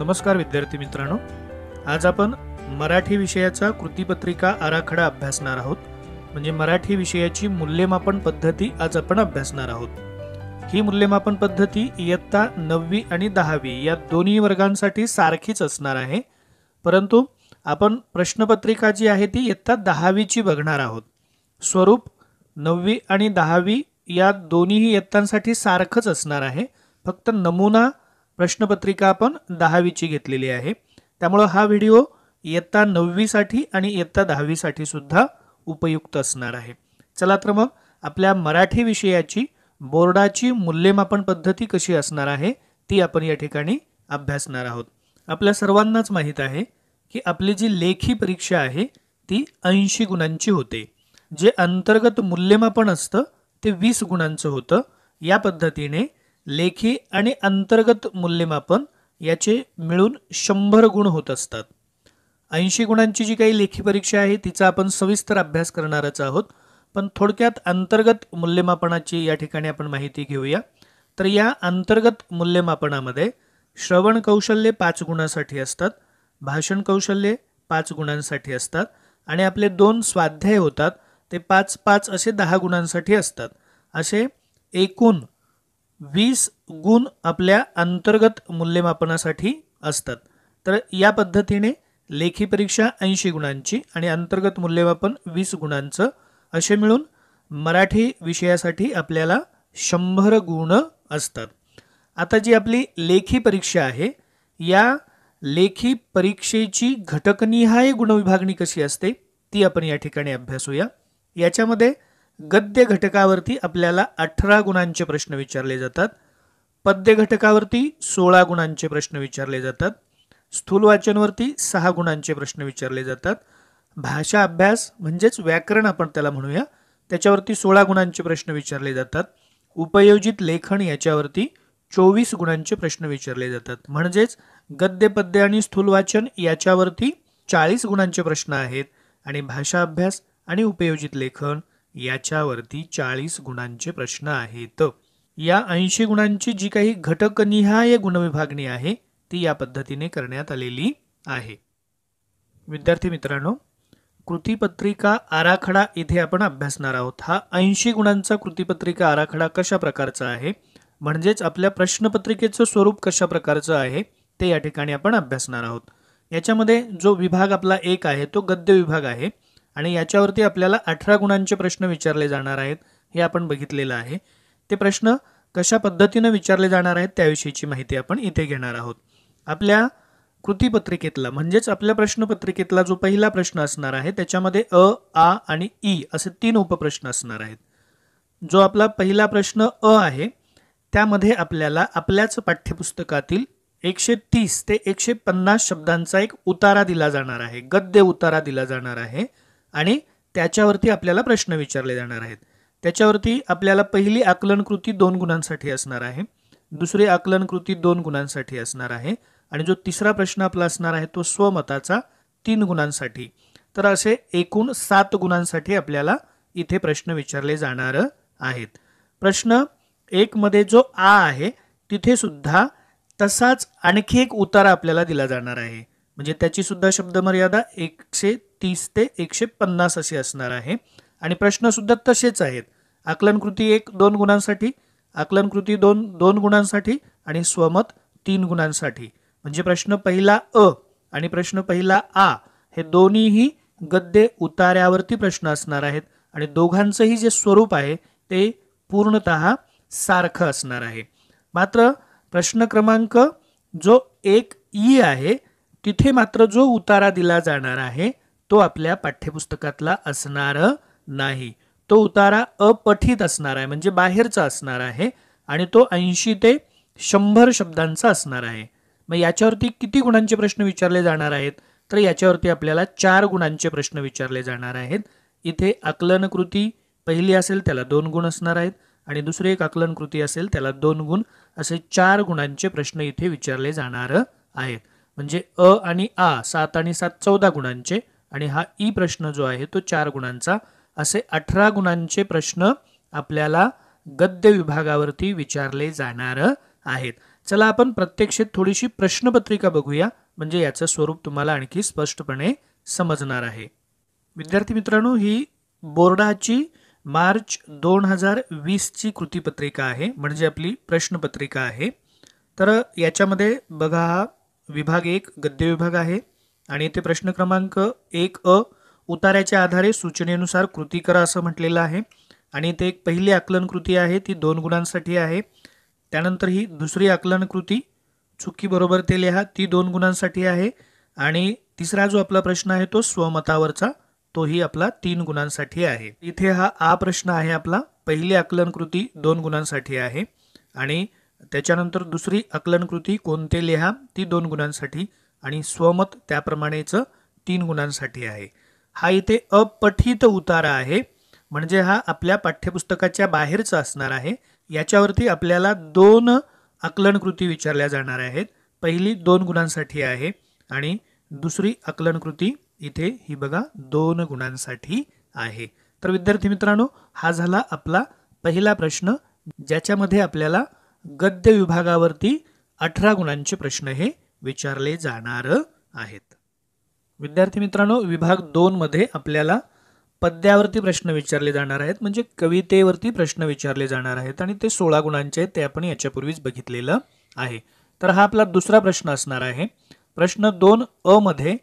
नमस्कार विद्यार्थी मित्रांनो, आज आपण मराठी विषयाचा कृतीपत्रिका आराखडा अभ्यासणार आहोत। म्हणजे मराठी विषयाची मूल्यमापन पद्धती आज आपण अभ्यासणार आहोत। ही मूल्यमापन पद्धती इयत्ता 9वी आणि 10वी या दोन्ही वर्गांसाठी सारखीच असणार आहे, परंतु आपण प्रश्नपत्रिका जी आहे ती इयत्ता 10वी ची बघणार आहोत। स्वरूप 9वी आणि 10वी या दोन्ही इयत्तांसाठी सारखंच असणार आहे, फक्त नमुना प्रश्नपत्रिका आपण 10वी ची घेतलेली आहे। त्यामुळे हा व्हिडिओ इयत्ता 9वी साठी आणि इयत्ता 10वी साठी सुद्धा उपयुक्त असणार आहे। चला तर मग आपल्या मराठी विषयाची बोर्डाची मूल्यमापन पद्धती कशी असणार आहे ती आपण या ठिकाणी अभ्यासणार आहोत। आपल्या सर्वांनाच माहित आहे की आपली जी लेखी परीक्षा आहे ती 80 गुणांची होते। जे अंतर्गत मूल्यमापन असतं ते 20 गुणांचं होतं। या पद्धतीने लेखी आणि अंतर्गत मूल्यमापन याचे मिळून 100 गुण होत असतात। 80 गुणांची जी काही लेखी परीक्षा आहे तिचा आपण सविस्तर अभ्यास करणारच आहोत, पण थोडक्यात अंतर्गत मूल्यमापनाची या ठिकाणी आपण माहिती घेऊया। तर या अंतर्गत मूल्यमापनामध्ये श्रवण कौशल्य 5 गुणांसाठी असतात, भाषण कौशल्य 5 गुणांसाठी असतात आणि आपले 2 स्वाध्याय होतात ते 5-5 असे 10 गुणांसाठी असतात। असे एकूण 20 गुण आपल्या अंतर्गत मूल्यमापनासाठी असतात। तर या पद्धतीने लेखी परीक्षा 80 गुणांची आणि अंतर्गत मूल्यमापन 20 गुणांचं असे मिळून मराठी विषयासाठी आपल्याला 100 गुण असतात। आता जी आपली लेखी परीक्षा आहे या लेखी परीक्षेची घटकनिहाय गुणविभागणी कशी असते ती आपण या ठिकाणी अभ्यासूया। याच्यामध्ये गद्य घटकावरती आपल्याला 18 गुणांचे प्रश्न विचारले जातात, पद्य घटकावरती 16 गुणांचे प्रश्न विचारले जातात, स्थूल वाचनवरती 6 गुणांचे प्रश्न विचारले जातात, भाषा अभ्यास म्हणजेच व्याकरण आपण त्याला म्हणूया त्याच्यावरती 16 गुणांचे प्रश्न विचारले जातात, उपयोजित लेखन याच्यावरती 24 गुणांचे प्रश्न विचारले जातात। म्हणजेच गद्य पद्य आणि स्थूल वाचन याच्यावरती 40 गुणांचे प्रश्न आहेत आणि भाषा अभ्यास आणि उपयोजित लेखन याच्यावरती 40 गुणांचे प्रश्न आहेत। या 80 गुणांची जी काही घटकनिहाय गुणविभागणी आहे ती या पद्धतीने करण्यात आलेली आहे। विद्यार्थी मित्रांनो, कृतीपत्रिका आराखडा इथे आपण अभ्यासणार आहोत। हा 80 गुणांचा कृतीपत्रिका आराखडा कशा प्रकारचा आहे म्हणजेच आपल्या प्रश्नपत्रिकेचं स्वरूप कशा प्रकारचं आहे ते या ठिकाणी आपण अभ्यासणार आहोत। याच्यामध्ये जो विभाग आपला 1 आहे तो गद्य विभाग आहे आणि याच्यावरती आपल्याला 18 गुणांचे प्रश्न विचारले जाणार आहेत हे आपण बघितलेलं आहे। ते प्रश्न कशा पद्धतीने विचारले जाणार आहेत त्याविषयीची माहिती आपण इथे घेणार आहोत। आपल्या कृतीपत्रिकेतला म्हणजेच आपल्या प्रश्नपत्रिकेतला जो पहिला प्रश्न असणार आहे त्याच्यामध्ये अ, आ आणि ई असे 3 उपप्रश्न असणार आहेत। जो आपला पहिला प्रश्न अ आहे त्यामध्ये आपल्याला आपल्याच पाठ्यपुस्तकातील 130 ते 150 शब्दांचा एक उतारा दिला जाणार आहे, गद्य उतारा दिला जाणार आहे आणि त्याच्यावरती आपल्याला प्रश्न विचारले जाणार आहेत। त्याच्यावरती आपल्याला पहिली आकलन कृती 2 गुणांसाठी असणार आहे, दुसरी आकलन कृती 2 गुणांसाठी असणार आहे आणि जो तिसरा प्रश्न आपला असणार आहे तो स्वमताचा 3 गुणांसाठी। तर असे एकूण 7 गुणांसाठी आपल्याला इथे प्रश्न विचारले जाणार आहेत। प्रश्न 1 मध्ये जो आ आहे तिथे सुद्धा तसाच आणखी एक उतारा आपल्याला दिला जाणार आहे, म्हणजे त्याची सुद्धा शब्दमर्यादा 130 ते 150 अशी असणार आहे आणि प्रश्न सुद्धा तसेच आहेत। आकलन कृती 1 2 गुणांसाठी, आकलन कृती 2 2 गुणांसाठी आणि स्वमत 3 गुणांसाठी। म्हणजे प्रश्न पहिला अ आणि प्रश्न पहिला आ हे दोन्हीही गद्य उतार्यावरती प्रश्न असणार आहेत आणि दोघांचंही जे स्वरूप आहे ते पूर्णतः सारखं असणार आहे। मात्र प्रश्न क्रमांक जो 1 ई आहे तिथे मात्र जो उतारा दिला जाणार आहे तो आपल्या पाठ्यपुस्तकातला असणार नाही। तो उतारा अपठित असणार आहे, म्हणजे बाहेरचा असणार आहे आणि तो 80 ते 100 शब्दांचा असणार आहे। मग याच्यावरती किती गुणांचे प्रश्न विचारले जाणार आहेत तर याच्यावरती आपल्याला 4 गुणांचे प्रश्न विचारले जाणार आहेत। इथे आकलन कृती पहिली असेल त्याला 2 गुण असणार आहेत आणि दुसरी एक आकलन कृती असेल त्याला 2 गुण, असे 4 गुणांचे प्रश्न इथे विचारले जाणार आहेत। म्हणजे अ आणि आ 7 आणि 7 14 गुणांचे आणि हा ई प्रश्न जो आहे तो 4 गुणांचा, असे 18 गुणांचे प्रश्न आपल्याला गद्य विभागावरती विचारले जाणार आहेत। चला आपण प्रत्यक्षात थोडीशी प्रश्नपत्रिका बघूया, म्हणजे याचं स्वरूप तुम्हाला आणखी स्पष्टपणे समजणार आहे. विद्यार्थी मित्रांनो, ही बोर्डाची मार्च 2020 ची कृतीपत्रिका आहे, म्हणजे आपली प्रश्नपत्रिका आहे. तर याच्यामध्ये बघा, हा विभाग 1 गद्य विभाग आहे आणि इथे प्रश्न क्रमांक 1 उतार्याच्या आधारे सूचनेनुसार कृती करा असं म्हटलेलं आहे. आणि इथे एक पहिली आकलन कृती आहे, ती 2 गुणांसाठी आहे. त्यानंतर ही दुसरी आकलन कृती चुकी बरोबर ते लिहा, ती 2 गुणांसाठी आहे. आणि तिसरा जो आपला प्रश्न आहे तो स्वमतावरचा, तोही आपला 3 गुणांसाठी आहे. इथे हा प्रश्न आहे आपला, पहिली आकलन कृती 2 गुणांसाठी आहे आणि त्याच्यानंतर दुसरी आकलन कृती कोणते लिहा, ती 2 गुणांसाठी आणि स्वमत त्याप्रमाणेच 3 गुणांसाठी आहे. हा इथे अपठित उतारा आहे, म्हणजे हा आपल्या पाठ्यपुस्तकाच्या बाहेरचा असणार आहे. याच्यावरती आपल्याला 2 आकलन कृती विचारल्या जाणार आहेत. पहिली 2 गुणांसाठी आहे आणि दुसरी आकलन कृती इथे ही बघा 2 गुणांसाठी आहे. तर विद्यार्थी मित्रांनो, हा झाला आपला पहिला प्रश्न, ज्याच्यामध्ये आपल्याला गद्य विभागावरती 18 गुणांचे प्रश्न हे विचारले जाणार आहेत. विद्यार्थी मित्रांनो, विभाग 2 मध्ये आपल्याला पद्यावरती प्रश्न विचारले जाणार आहेत, म्हणजे कवितेवरती प्रश्न विचारले जाणार आहेत आणि ते 16 गुणांचे आहेत, ते आपण याच्यापूर्वीच बघितलेलं आहे. तर हा आपला दुसरा प्रश्न असणार आहे. प्रश्न 2 मध्ये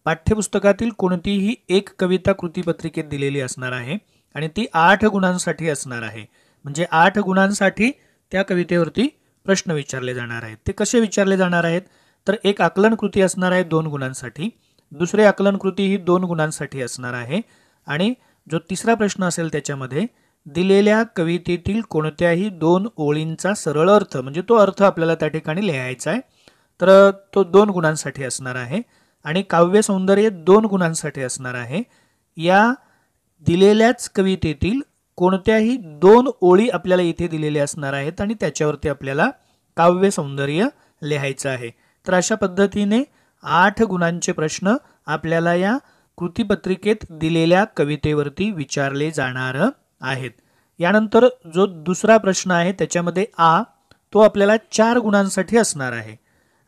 पाठ्यपुस्तकातील कोणतीही एक कविता कृतीपत्रिकेत दिलेली असणार आहे आणि ती 8 गुणांसाठी असणार आहे. म्हणजे 8 गुणांसाठी त्या कवितेवरती प्रश्न विचारले जाणार आहेत. ते कसे विचारले जाणार आहेत, तर एक आकलन कृती असणार आहे 2 गुणांसाठी, दुसरी आकलन कृती ही 2 गुणांसाठी असणार आहे आणि जो तिसरा प्रश्न असेल त्याच्यामध्ये दिलेल्या कवितेतील कोणत्याही 2 ओळींचा सरळ अर्थ, म्हणजे तो अर्थ आपल्याला त्या ठिकाणी लिहायचा आहे, तर तो 2 गुणांसाठी असणार आहे. आणि काव्य सौंदर्य 2 गुणांसाठी असणार आहे. या दिलेल्याच कवितेतील कोणत्याही 2 ओळी आपल्याला इथे दिलेल्या असणार आहेत आणि त्याच्यावरती आपल्याला काव्य सौंदर्य लिहायचं आहे. तर अशा पद्धतीने 8 गुणांचे प्रश्न आपल्याला या कृतीपत्रिकेत दिलेल्या कवितेवरती विचारले जाणार आहेत. यानंतर जो दुसरा प्रश्न आहे त्याच्यामध्ये तो आपल्याला 4 गुणांसाठी असणार आहे.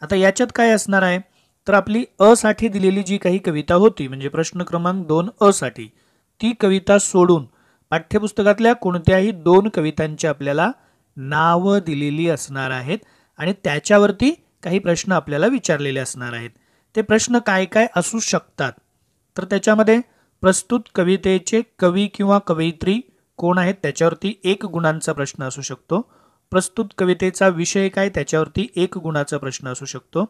आता याच्यात काय असणार आहे, तर आपली साठी दिलेली जी काही कविता होती, म्हणजे प्रश्न क्रमांक 2 साठी, ती कविता सोडून पाठ्यपुस्तकातल्या कोणत्याही 2 कवितांची आपल्याला नाव दिलेली असणार आहेत आणि त्याच्यावरती काही प्रश्न आपल्याला विचारलेले असणार आहेत. ते प्रश्न काय काय असू शकतात, तर त्याच्यामध्ये प्रस्तुत कवितेचे कवी किंवा कवयित्री कोण आहेत त्याच्यावरती 1 गुणांचा प्रश्न असू शकतो. प्रस्तुत कवितेचा विषय काय त्याच्यावरती 1 गुणाचा प्रश्न असू शकतो.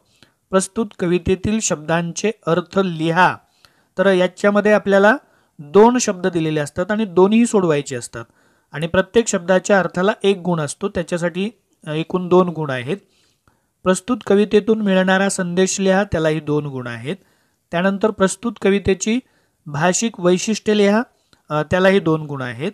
प्रस्तुत कवितेतील शब्दांचे अर्थ लिहा, तर याच्यामध्ये आपल्याला 2 शब्द दिलेले असतात आणि दोन्ही सोडवायचे असतात आणि प्रत्येक शब्दाच्या अर्थाला 1 गुण असतो, त्याच्यासाठी एकूण 2 गुण आहेत. प्रस्तुत कवितेतून मिळणारा संदेश लिहा, त्यालाही 2 गुण आहेत. त्यानंतर प्रस्तुत कवितेची भाषिक वैशिष्ट्ये लिहा, त्यालाही 2 गुण आहेत.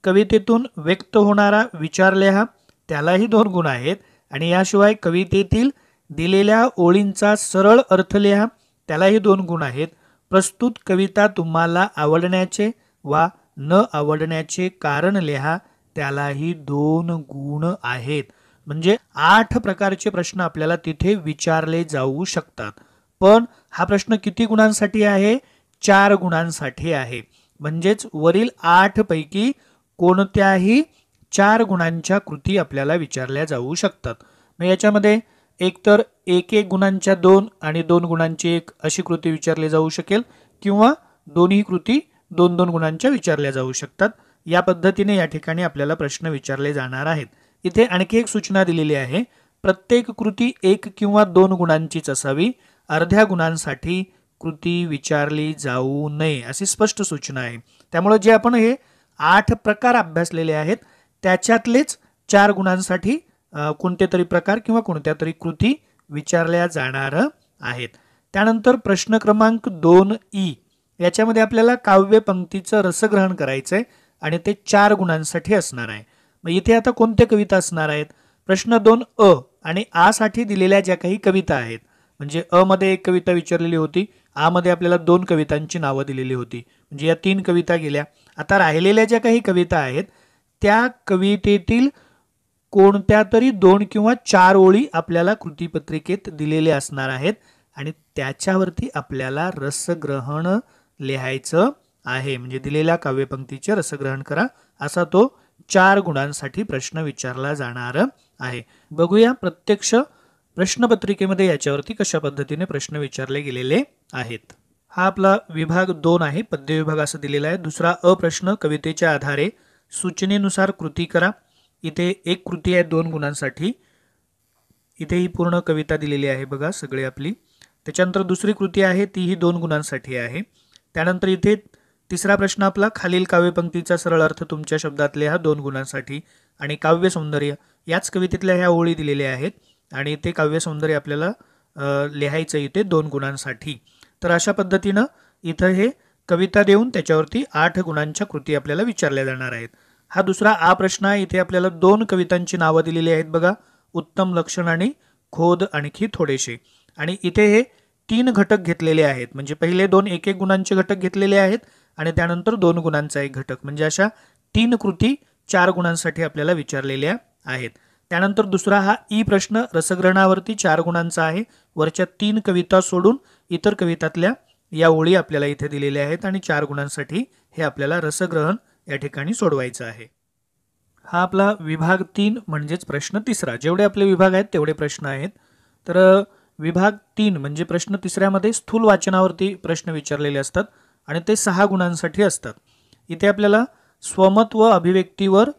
कवितेतून व्यक्त होणारा विचार लिहा, त्यालाही 2 गुण आहेत. आणि याशिवाय कवितेतील दिलेल्या ओळींचा सरळ अर्थ लिहा, त्यालाही 2 गुण आहेत. प्रस्तुत कविता तुम्हाला आवडण्याचे वा न आवडण्याचे कारण लिहा, त्यालाही 2 गुण आहेत. म्हणजे 8 प्रकारचे प्रश्न आपल्याला तिथे विचारले जाऊ शकतात. पण हा प्रश्न किती गुणांसाठी आहे, 4 गुणांसाठी आहे. म्हणजेच वरील 8 पैकी कोणत्याही 4 गुणांच्या कृती आपल्याला विचारल्या जाऊ शकतात. मग याच्यामध्ये एकतर 1 गुणांच्या 2 आणि 2 गुणांची 1 अशी कृती विचारली जाऊ शकेल, किंवा दोन्ही कृती 2-2 गुणांच्या विचारल्या जाऊ शकतात. या पद्धतीने या ठिकाणी आपल्याला प्रश्न विचारले जाणार आहेत. इथे आणखी एक सूचना दिलेली आहे, प्रत्येक कृती 1 किंवा 2 गुणांचीच असावी, अर्ध्या गुणांसाठी कृती विचारली जाऊ नये, अशी स्पष्ट सूचना आहे. त्यामुळे जे आपण हे 8 प्रकार अभ्यासलेले आहेत त्याच्यातलेच 4 गुणांसाठी कोणते तरी प्रकार किंवा कोणत्या तरी कृती विचारल्या जाणार आहेत. त्यानंतर प्रश्न क्रमांक 2 याच्यामध्ये आपल्याला काव्य पंक्तीचं रसग्रहण करायचं आहे आणि ते 4 गुणांसाठी असणार आहे. मग इथे आता कोणत्या कविता असणार आहेत, प्रश्न 2 आणि साठी दिलेल्या ज्या काही कविता आहेत, म्हणजे मध्ये एक कविता विचारलेली होती, मध्ये आपल्याला 2 कवितांची नावं दिलेली होती, म्हणजे या 3 कविता गेल्या. आता राहिलेल्या ज्या काही कविता आहेत त्या कवितेतील कोणत्या तरी 2 किंवा 4 ओळी आपल्याला कृतीपत्रिकेत दिलेल्या असणार आहेत आणि त्याच्यावरती आपल्याला रसग्रहण लिहायचं आहे. म्हणजे दिलेल्या काव्यपंक्तीचे रसग्रहण करा असा तो 4 गुणांसाठी प्रश्न विचारला जाणार आहे. बघूया प्रत्यक्ष प्रश्नपत्रिकेमध्ये याच्यावरती कशा पद्धतीने प्रश्न विचारले गेलेले आहेत. हा आपला विभाग 2 आहे, पद्य विभाग असं दिलेला आहे. दुसरा अ प्रश्न, कवितेच्या आधारे सूचनेनुसार कृती करा. इथे एक कृती आहे 2 गुणांसाठी. इथे ही पूर्ण कविता दिलेली आहे बघा सगळी आपली. त्याच्यानंतर दुसरी कृती आहे ती ही 2 गुणांसाठी आहे. त्यानंतर इथे तिसरा प्रश्न आपला, खालील काव्यपंक्तीचा सरळ अर्थ तुमच्या शब्दात लिहा 2 गुणांसाठी. आणि काव्य सौंदर्य याच कवितेतल्या ह्या ओळी दिलेल्या आहेत आणि इथे काव्य सौंदर्य आपल्याला लिहायचं इथे 2 गुणांसाठी. तर अशा पद्धतीनं इथं हे कविता देऊन त्याच्यावरती 8 गुणांच्या कृती आपल्याला विचारल्या जाणार आहेत. हा दुसरा आ प्रश्न आहे. इथे आपल्याला 2 कवितांची नावं दिलेली आहेत बघा, उत्तम लक्षण आणि खोद आणखी थोडेसे. आणि इथे हे 3 घटक घेतलेले आहेत. म्हणजे पहिले 2 1-1 गुणांचे घटक घेतलेले आहेत आणि त्यानंतर 2 गुणांचा एक घटक. म्हणजे अशा 3 कृती 4 गुणांसाठी आपल्याला विचारलेल्या आहेत. त्यानंतर दुसरा हा ई प्रश्न रसग्रहणावरती 4 गुणांचा आहे. वरच्या 3 कविता सोडून इतर कवितातल्या या ओळी आपल्याला इथे दिलेल्या आहेत आणि 4 गुणांसाठी हे आपल्याला रसग्रहण या ठिकाणी सोडवायचं आहे. हा आपला विभाग 3 म्हणजेच प्रश्न तिसरा. जेवढे आपले विभाग आहेत तेवढे प्रश्न आहेत. तर विभाग 3 म्हणजे प्रश्न तिसऱ्यामध्ये स्थूल वाचनावरती प्रश्न विचारलेले असतात आणि ते 6 गुणांसाठी असतात. इथे आपल्याला स्वमत व अभिव्यक्तीवर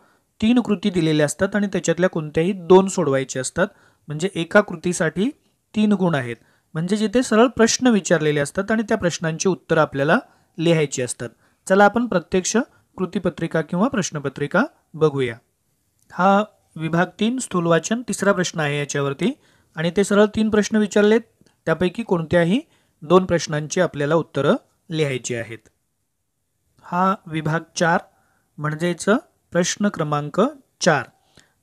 3 कृती दिलेल्या असतात आणि त्याच्यातल्या कोणत्याही 2 सोडवायचे असतात. म्हणजे एका कृतीसाठी 3 गुण आहेत. म्हणजे जिथे सरळ प्रश्न विचारलेले असतात आणि त्या प्रश्नांची उत्तरं आपल्याला लिहायची असतात. चला आपण प्रत्यक्ष कृतीपत्रिका किंवा प्रश्नपत्रिका बघूया. हा विभाग 3 स्थूल वाचन तिसरा प्रश्न आहे याच्यावरती आणि ते सरळ 3 प्रश्न विचारलेत. त्यापैकी कोणत्याही 2 प्रश्नांची आपल्याला उत्तरं लिहायची आहेत. हा विभाग 4 म्हणजेच प्रश्न क्रमांक 4.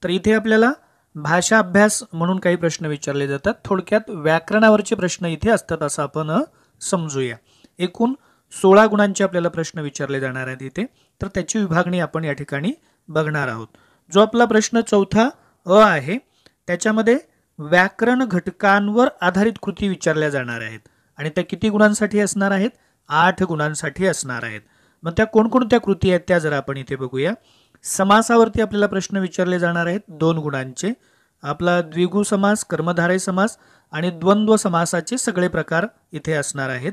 तर इथे आपल्याला भाषा अभ्यास म्हणून काही प्रश्न विचारले जातात. थोडक्यात व्याकरणावरचे प्रश्न इथे असतात असं आपण समजूया. एकूण 16 गुणांचे आपल्याला प्रश्न विचारले जाणार आहेत इथे. तर त्याची विभागणी आपण या ठिकाणी बघणार आहोत. जो आपला प्रश्न चौथा अ आहे त्याच्यामध्ये व्याकरण घटकांवर आधारित कृती विचारल्या जाणार आहेत आणि त्या किती गुणांसाठी असणार आहेत? 8 गुणांसाठी असणार आहेत. मग त्या कोणकोणत्या कृती आहेत त्या जरा आपण इथे बघूया. समासावरती आपल्याला प्रश्न विचारले जाणार आहेत 2 गुणांचे. आपला द्विगु समास, कर्मधारय समास आणि द्वंद्व समासाचे सगळे प्रकार इथे असणार आहेत.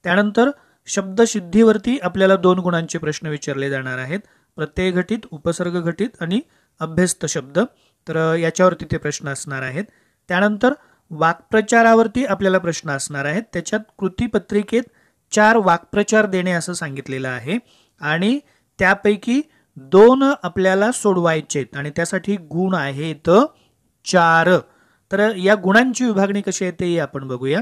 त्यानंतर शब्दसिद्धीवरती आपल्याला 2 गुणांचे प्रश्न विचारले जाणार आहेत. प्रत्यय घटित, उपसर्ग घटित आणि अभ्यस्त शब्द. तर याच्यावरती ते प्रश्न असणार आहेत. त्यानंतर वाक्प्रचारावरती आपल्याला प्रश्न असणार आहेत. त्याच्यात कृतीपत्रिकेत 4 वाक्प्रचार देणे असं सांगितलेलं आहे आणि त्यापैकी 2 आपल्याला सोडवायचे आणि त्यासाठी गुण आहेत 4. तर या गुणांची विभागणी कशी आहे ते आपण बघूया.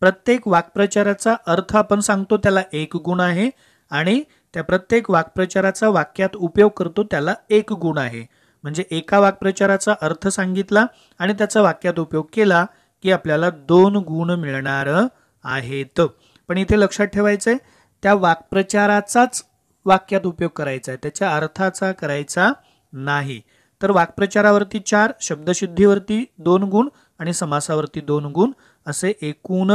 प्रत्येक वाक्प्रचाराचा अर्थ आपण सांगतो त्याला 1 गुण आहे आणि त्या प्रत्येक वाक्प्रचाराचा वाक्यात उपयोग करतो त्याला 1 गुण आहे. म्हणजे एका वाक्प्रचाराचा अर्थ सांगितला आणि त्याचा वाक्यात उपयोग केला की आपल्याला 2 गुण मिळणार आहेत. पण इथे लक्षात ठेवायचं आहे त्या वाक्प्रचाराचाच वाक्यात उपयोग करायचा आहे, त्याच्या अर्थाचा करायचा नाही. तर वाक्प्रचारावरती 4, शब्दसिद्धीवरती 2 गुण आणि समासावरती 2 गुण असे एकूण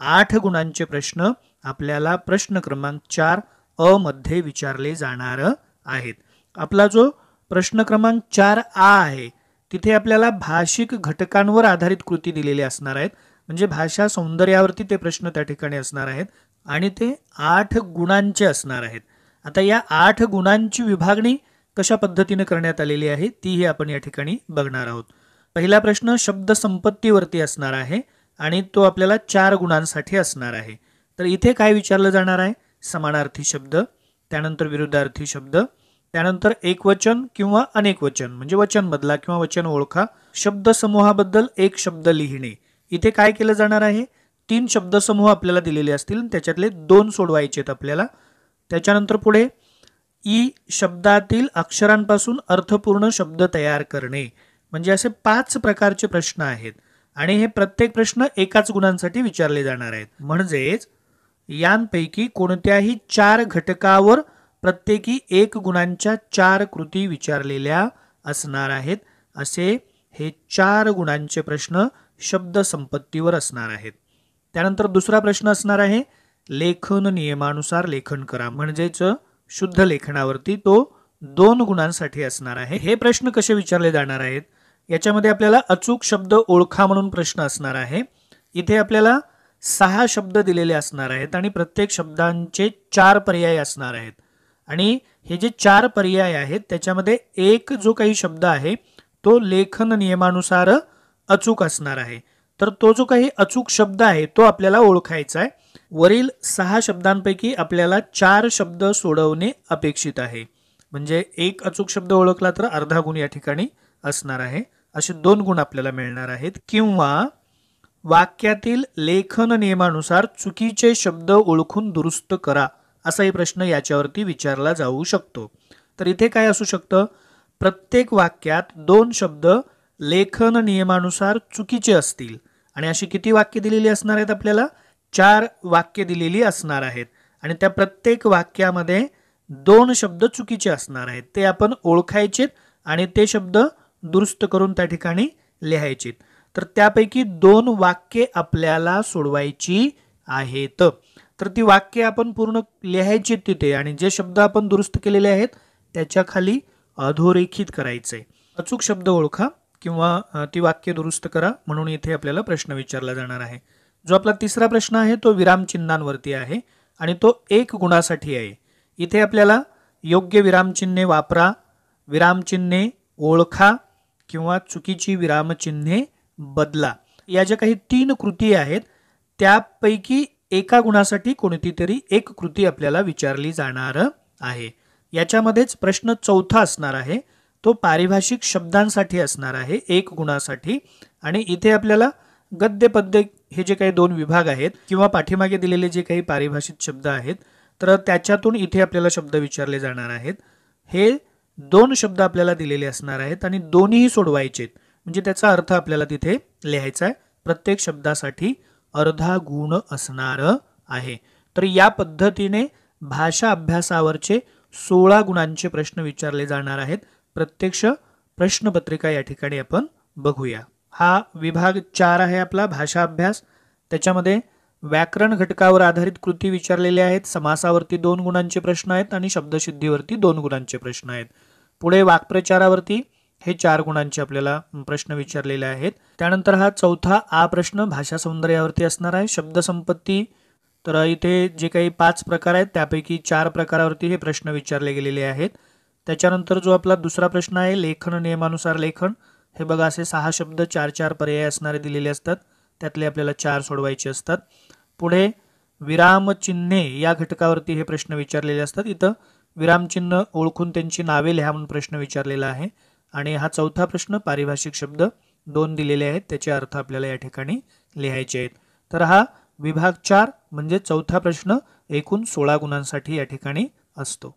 8 गुणांचे प्रश्न आपल्याला प्रश्न क्रमांक 4 अ मध्ये विचारले जाणार आहेत. आपला जो प्रश्न क्रमांक 4 आ आहे तिथे आपल्याला भाषिक घटकांवर आधारित कृती दिलेली असणार आहेत. म्हणजे भाषा सौंदर्यावरती ते प्रश्न त्या ठिकाणी असणार आहेत आणि ते 8 गुणांचे असणार आहेत. आता या 8 गुणांची विभागणी कशा पद्धतीने करण्यात आलेली आहे तीही आपण या ठिकाणी बघणार आहोत. पहिला प्रश्न शब्द संपत्तीवरती असणार आहे आणि तो आपल्याला 4 गुणांसाठी असणार आहे. तर इथे काय विचारलं जाणार आहे? समानार्थी शब्द, त्यानंतर विरुद्धार्थी शब्द, त्यानंतर एकवचन किंवा अनेक वचन म्हणजे वचन बदला किंवा वचन ओळखा, शब्द समूहाबद्दल एक शब्द लिहिणे. इथे काय केलं जाणार आहे? 3 शब्दसमूह आपल्याला दिलेले असतील त्याच्यातले 2 सोडवायचे आहेत आपल्याला. त्याच्यानंतर पुढे ई शब्दातील अक्षरांपासून अर्थपूर्ण शब्द तयार करणे. म्हणजे असे 5 प्रकारचे प्रश्न आहेत आणि हे प्रत्येक प्रश्न एकाच गुणांसाठी विचारले जाणार आहेत. म्हणजेच यांपैकी कोणत्याही 4 घटकावर प्रत्येकी 1 गुणांच्या 4 कृती विचारलेल्या असणार आहेत. असे हे 4 गुणांचे प्रश्न शब्द संपत्तीवर असणार आहेत. त्यानंतर दुसरा प्रश्न असणार आहे लेखन नियमानुसार लेखन करा, म्हणजेच शुद्ध लेखनावरती. तो 2 गुणांसाठी असणार आहे. हे प्रश्न कसे विचारले जाणार आहेत, याच्यामध्ये आपल्याला अचूक शब्द ओळखा म्हणून प्रश्न असणार आहे. इथे आपल्याला 6 शब्द दिलेले असणार आहेत आणि प्रत्येक शब्दांचे 4 पर्याय असणार आहेत. आणि हे जे 4 पर्याय आहेत त्याच्यामध्ये एक जो काही शब्द आहे तो लेखन नियमानुसार अचूक असणार आहे. तर तो जो काही अचूक शब्द आहे तो आपल्याला ओळखायचा आहे. वरील 6 शब्दांपैकी आपल्याला 4 शब्द सोडवणे अपेक्षित आहे. म्हणजे एक अचूक शब्द ओळखला तर अर्धा गुण या ठिकाणी असणार आहे. असे 2 गुण आपल्याला मिळणार आहेत. किंवा वाक्यातील लेखन नियमानुसार चुकीचे शब्द ओळखून दुरुस्त करा, असाही प्रश्न याच्यावरती विचारला जाऊ शकतो. तर इथे काय असू शकतं, प्रत्येक वाक्यात 2 शब्द लेखन नियमानुसार चुकीचे असतील. आणि अशी किती वाक्य दिलेली असणार आहेत, आपल्याला 4 वाक्य दिलेली असणार आहेत. आणि त्या प्रत्येक वाक्यामध्ये 2 शब्द चुकीचे असणार आहेत. ते आपण ओळखायचे आणि ते शब्द दुरुस्त करून त्या ठिकाणी लिहायचे. तर त्यापैकी 2 वाक्ये आपल्याला सोडवायची आहेत. तर ती वाक्ये आपण पूर्ण लिहायची तिथे आणि जे शब्द आपण दुरुस्त केलेले आहेत त्याच्या खाली अधोरेखित करायचे. अचूक शब्द ओळखा किंवा ती वाक्य दुरुस्त करा म्हणून इथे आपल्याला प्रश्न विचारला जाणार आहे. जो आपला तिसरा प्रश्न आहे तो विरामचिन्हांवरती आहे आणि तो 1 गुणासाठी आहे. इथे आपल्याला योग्य विरामचिन्हे वापरा, विरामचिन्हे ओळखा किंवा चुकीची विरामचिन्हे बदला. या ज्या काही 3 कृती आहेत त्यापैकी एका गुणासाठी कोणती तरी एक कृती आपल्याला विचारली जाणार आहे. याच्यामध्येच प्रश्न चौथा असणार आहे, तो पारिभाषिक शब्दांसाठी असणार आहे 1 गुणासाठी. आणि इथे आपल्याला गद्य पद्य हे जे काही 2 विभाग आहेत किंवा पाठीमागे दिलेले जे काही पारिभाषित शब्द आहेत तर त्याच्यातून इथे आपल्याला शब्द विचारले जाणार आहेत. हे 2 शब्द आपल्याला दिलेले असणार आहेत आणि दोन्हीही सोडवायचे, म्हणजे त्याचा अर्थ आपल्याला तिथे लिहायचा आहे. प्रत्येक शब्दासाठी अर्धा गुण असणार आहे. तर या पद्धतीने भाषा अभ्यासावरचे 16 गुणांचे प्रश्न विचारले जाणार आहेत. प्रत्यक्ष प्रश्नपत्रिका या ठिकाणी आपण बघूया. हा विभाग 4 आहे आपला भाषा अभ्यास. त्याच्यामध्ये व्याकरण घटकावर आधारित कृती विचारलेल्या आहेत, समासावरती 2 गुणांचे प्रश्न आहेत आणि शब्दसिद्धीवरती 2 गुणांचे प्रश्न आहेत. पुढे वाक्प्रचारावरती हे 4 गुणांचे आपल्याला प्रश्न विचारलेले आहेत. त्यानंतर हा चौथा आ प्रश्न भाषा सौंदर्यावरती असणार आहे. शब्दसंपत्ती, तर इथे जे काही 5 प्रकार आहेत त्यापैकी 4 प्रकारावरती हे प्रश्न विचारले गेलेले आहेत. त्याच्यानंतर जो आपला दुसरा प्रश्न आहे लेखन नियमानुसार लेखन, हे बघा असे 6 शब्द 4 पर्याय असणारे दिलेले असतात, त्यातले आपल्याला 4 सोडवायचे असतात. पुढे विरामचिन्हे या घटकावरती हे प्रश्न विचारलेले असतात. इथं विरामचिन्ह ओळखून त्यांची नावे लिहा म्हणून प्रश्न विचारलेला आहे. आणि हा चौथा प्रश्न पारिभाषिक शब्द 2 दिलेले आहेत, त्याचे अर्थ आपल्याला या ठिकाणी लिहायचे आहेत. तर हा विभाग 4 म्हणजे चौथा प्रश्न एकूण 16 गुणांसाठी या ठिकाणी असतो.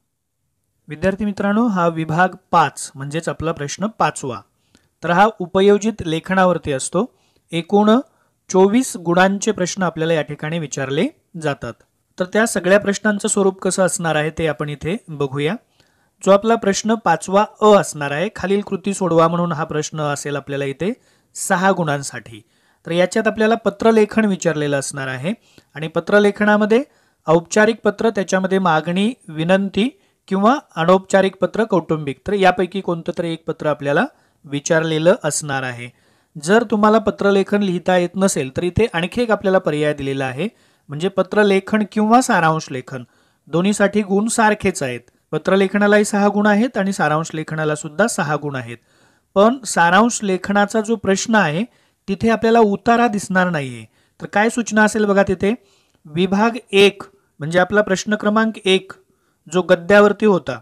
विद्यार्थी मित्रांनो, हा विभाग 5 म्हणजेच आपला प्रश्न 5वा. तर हा उपयोजित लेखनावरती असतो. एकूण 24 गुणांचे प्रश्न आपल्याला या ठिकाणी विचारले जातात. तर त्या सगळ्या प्रश्नांचं स्वरूप कसं असणार आहे ते आपण इथे बघूया. जो आपला प्रश्न 5वा अ असणार आहे, खालील कृती सोडवा म्हणून हा प्रश्न असेल आपल्याला इथे 6 गुणांसाठी. तर याच्यात आपल्याला पत्रलेखन विचारलेलं असणार आहे आणि पत्रलेखनामध्ये औपचारिक पत्र, त्याच्यामध्ये मागणी, विनंती किंवा अनौपचारिक पत्र, कौटुंबिक, तर यापैकी कोणतं तरी एक पत्र आपल्याला विचारलेलं असणार आहे. जर तुम्हाला पत्रलेखन लिहिता येत नसेल तर इथे आणखी एक आपल्याला पर्याय दिलेला आहे, म्हणजे पत्रलेखन किंवा सारांश लेखन, दोन्हीसाठी गुण सारखेच आहेत. पत्रलेखनालाही 6 गुण आहेत आणि सारांश लेखनाला सुद्धा 6 गुण आहेत. पण सारांश लेखनाचा जो प्रश्न आहे तिथे आपल्याला उतारा दिसणार नाहीये. तर काय सूचना असेल बघा तिथे, विभाग 1 म्हणजे आपला प्रश्न क्रमांक 1 जो गद्यावरती होता,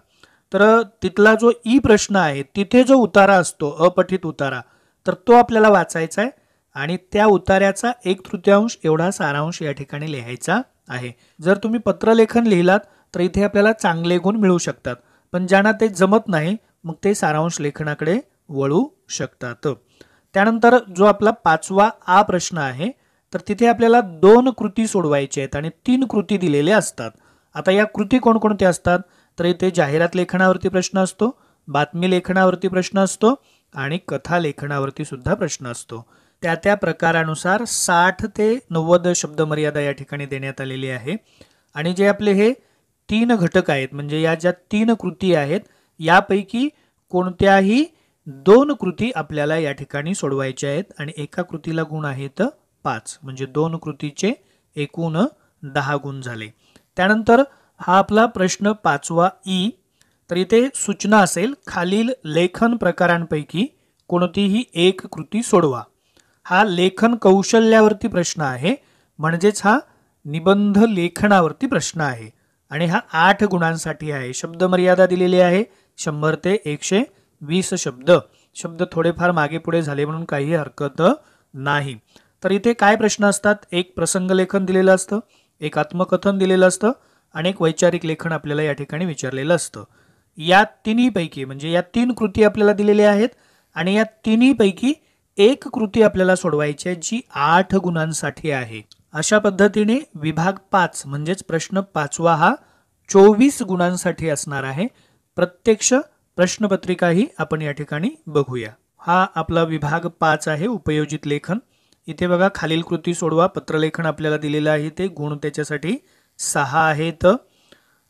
तर तिथला जो ई प्रश्न आहे तिथे जो उतारा असतो अपठित उतारा, तर तो आपल्याला वाचायचा आहे आणि त्या उतार्याचा 1/3 एवढा सारांश या ठिकाणी लिहायचा आहे. जर तुम्ही पत्रलेखन लिहिलात तर इथे आपल्याला चांगले गुण मिळू शकतात, पण ज्यांना ते जमत नाही मग ते सारांश लेखनाकडे वळू शकतात. त्यानंतर जो आपला 5वा आ प्रश्न आहे, तर तिथे आपल्याला 2 कृती सोडवायचे आहेत आणि 3 कृती दिलेल्या असतात. आता या कृती कोणकोणत्या असतात, तर इथे जाहिरात लेखनावरती प्रश्न असतो, बातमी लेखनावरती प्रश्न असतो, आणि कथा लेखनावरती सुद्धा प्रश्न असतो। त्या प्रकारानुसार 60 ते 90 शब्द मर्यादा या ठिकाणी देण्यात आलेली आहे। आणि जे आपले हे 3 घटक आहेत, म्हणजे या ज्या 3 कृती आहेत यापैकी कोणत्याही 2 कृती आपल्याला या ठिकाणी सोडवायच्या आहेत आणि एका कृतीला गुण आहेत 5, म्हणजे 2 कृतीचे एकूण 10 गुण झाले। त्यानंतर हा आपला प्रश्न 5वा ई। तर इथे सूचना असेल, खालील लेखन प्रकारांपैकी कोणतीही एक कृती सोडवा। हा लेखन कौशल्यावरती प्रश्न आहे, म्हणजेच हा निबंध लेखनावरती प्रश्न आहे आणि हा 8 गुणांसाठी आहे। शब्द मर्यादा दिलेली आहे 100 ते 120 शब्द। शब्द थोडेफार मागे पुढे झाले म्हणून काही हरकत नाही। तर इथे काय प्रश्न असतात, एक प्रसंग लेखन दिलेलं असतं, एक आत्मकथन दिलेलं असतं आणि एक वैचारिक लेखन आपल्याला या ठिकाणी विचारलेलं असतं। या तिन्हीपैकी म्हणजे या 3 कृती आपल्याला दिलेल्या आहेत आणि या तिन्हीपैकी एक कृती आपल्याला सोडवायची आहे जी 8 गुणांसाठी आहे। अशा पद्धतीने विभाग 5 म्हणजेच प्रश्न 5वा हा 24 गुणांसाठी असणार आहे। प्रत्यक्ष प्रश्नपत्रिका ही आपण या ठिकाणी बघूया। हा आपला विभाग 5 आहे, उपयोजित लेखन। इथे बघा, खालील कृती सोडवा। पत्रलेखन आपल्याला दिलेलं आहे, ते गुण त्याच्यासाठी 6 आहेत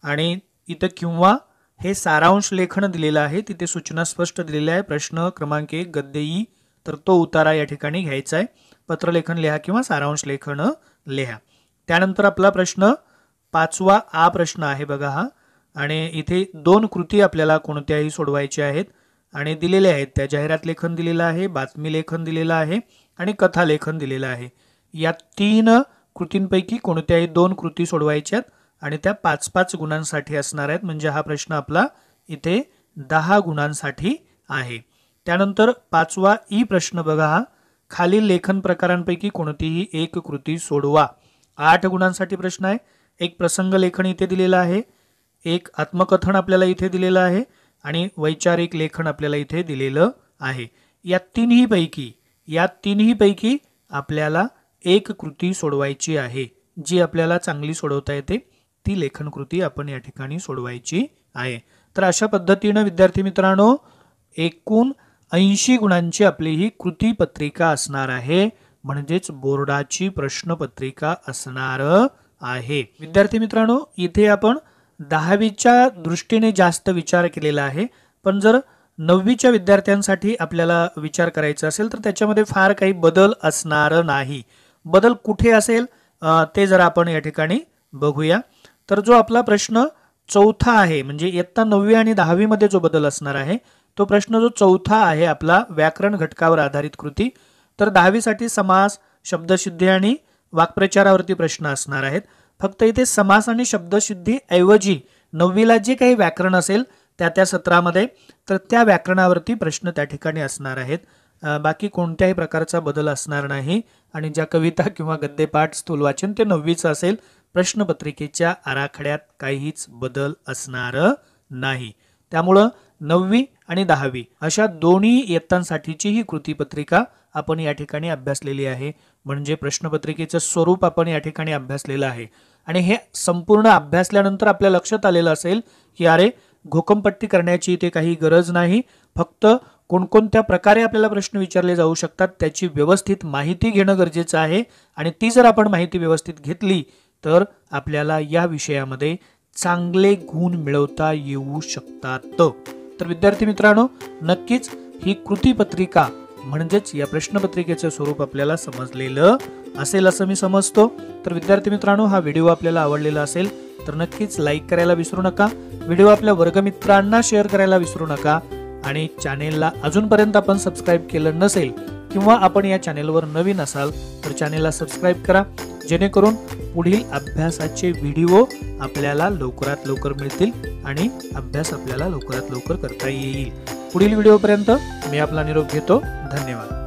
आणि इथं किंवा हे सारांश लेखन दिलेलं आहे, तिथे सूचना स्पष्ट दिलेल्या आहे। प्रश्न क्रमांक 1 गद्य ई, तर तो उतारा या ठिकाणी घ्यायचा आहे। पत्रलेखन लिहा किंवा सारांश लेखन लिहा। त्यानंतर आपला प्रश्न 5वा आ प्रश्न आहे बघा हा, आणि इथे 2 कृती आपल्याला कोणत्याही सोडवायच्या आहेत आणि दिलेल्या आहेत त्या जाहिरात लेखन दिलेलं आहे, बातमी लेखन दिलेलं आहे आणि कथा लेखन दिलेलं आहे। या 3 कृतींपैकी कोणत्याही 2 कृती सोडवायच्या आहेत आणि त्या 5-5 गुणांसाठी असणार आहेत, म्हणजे हा प्रश्न आपला इथे 10 गुणांसाठी आहे। त्यानंतर 5वा ई प्रश्न बघा हा, खालील लेखन प्रकारांपैकी कोणतीही एक कृती सोडवा। 8 गुणांसाठी प्रश्न आहे। एक प्रसंग लेखन इथे दिलेलं आहे, एक आत्मकथन आपल्याला इथे दिलेलं आहे आणि वैचारिक लेखन आपल्याला इथे दिलेलं आहे। या तिन्हीपैकी आपल्याला एक कृती सोडवायची आहे, जी आपल्याला चांगली सोडवता येते ती लेखन कृती आपण या ठिकाणी सोडवायची आहे। तर अशा पद्धतीने विद्यार्थी मित्रांनो एकूण 80 गुणांची आपली ही कृती पत्रिका असणार आहे, म्हणजेच बोर्डाची प्रश्नपत्रिका असणार आहे। विद्यार्थी मित्रांनो इथे आपण 10वीच्या दृष्टीने जास्त विचार केलेला आहे, पण जर 9वीच्या विद्यार्थ्यांसाठी आपल्याला विचार करायचा असेल तर त्याच्यामध्ये फार काही बदल असणार नाही। बदल कुठे असेल ते जरा आपण या ठिकाणी बघूया। तर जो आपला प्रश्न 4था आहे, म्हणजे इयत्ता 9वी आणि 10वी मध्ये जो बदल असणार आहे तो प्रश्न जो 4था आहे आपला व्याकरण घटकावर आधारित कृती। तर 10वी साठी समास, शब्दसिद्धी आणि वाक्प्रचारावरती प्रश्न असणार आहेत। फक्त इथे समास आणि शब्दसिद्धी ऐवजी 9वीला जे काही व्याकरण असेल त्या सत्रामध्ये तर त्या व्याकरणावरती प्रश्न त्या ठिकाणी असणार आहेत। बाकी कोणत्याही प्रकारचा बदल असणार नाही आणि ज्या कविता किंवा गद्यपाठ स्थूल वाचन ते 9वीचं असेल। प्रश्नपत्रिकेच्या आराखड्यात काहीच बदल असणार नाही। त्यामुळे 9वी आणि 10वी अशा दोन्ही इयत्तांसाठीची ही कृती पत्रिका आपण या ठिकाणी अभ्यासलेली आहे, म्हणजे प्रश्नपत्रिकेचं स्वरूप आपण या ठिकाणी अभ्यासलेलं आहे। आणि हे संपूर्ण अभ्यासल्यानंतर आपल्या लक्षात आलेलं असेल की अरे घोकंपट्टी करण्याची इथे काही गरज नाही, फक्त कोणकोणत्या प्रकारे आपल्याला प्रश्न विचारले जाऊ शकतात त्याची व्यवस्थित माहिती घेणं गरजेचं आहे आणि ती जर आपण माहिती व्यवस्थित घेतली तर आपल्याला या विषयामध्ये चांगले गुण मिळवता येऊ शकतात। तर विद्यार्थी मित्रांनो नक्कीच ही कृती पत्रिका म्हणजेच या प्रश्नपत्रिकेचं स्वरूप आपल्याला समजलेलं असेल असं मी समजतो। तर विद्यार्थी मित्रांनो हा व्हिडिओ आपल्याला आवडलेला असेल तर नक्कीच लाईक करायला विसरू नका, व्हिडिओ आपल्या वर्गमित्रांना शेअर करायला विसरू नका आणि चॅनेलला अजूनपर्यंत आपण सबस्क्राइब केलं नसेल किंवा आपण या चॅनेलवर नवीन असाल तर चॅनेलला सबस्क्राइब करा, जेणेकरून पुढील अभ्यासाचे व्हिडिओ आपल्याला लवकरात लवकर मिळतील आणि अभ्यास आपल्याला लवकरात लवकर करता येईल। पुढील व्हिडिओपर्यंत मी आपला निरोप घेतो। धन्यवाद।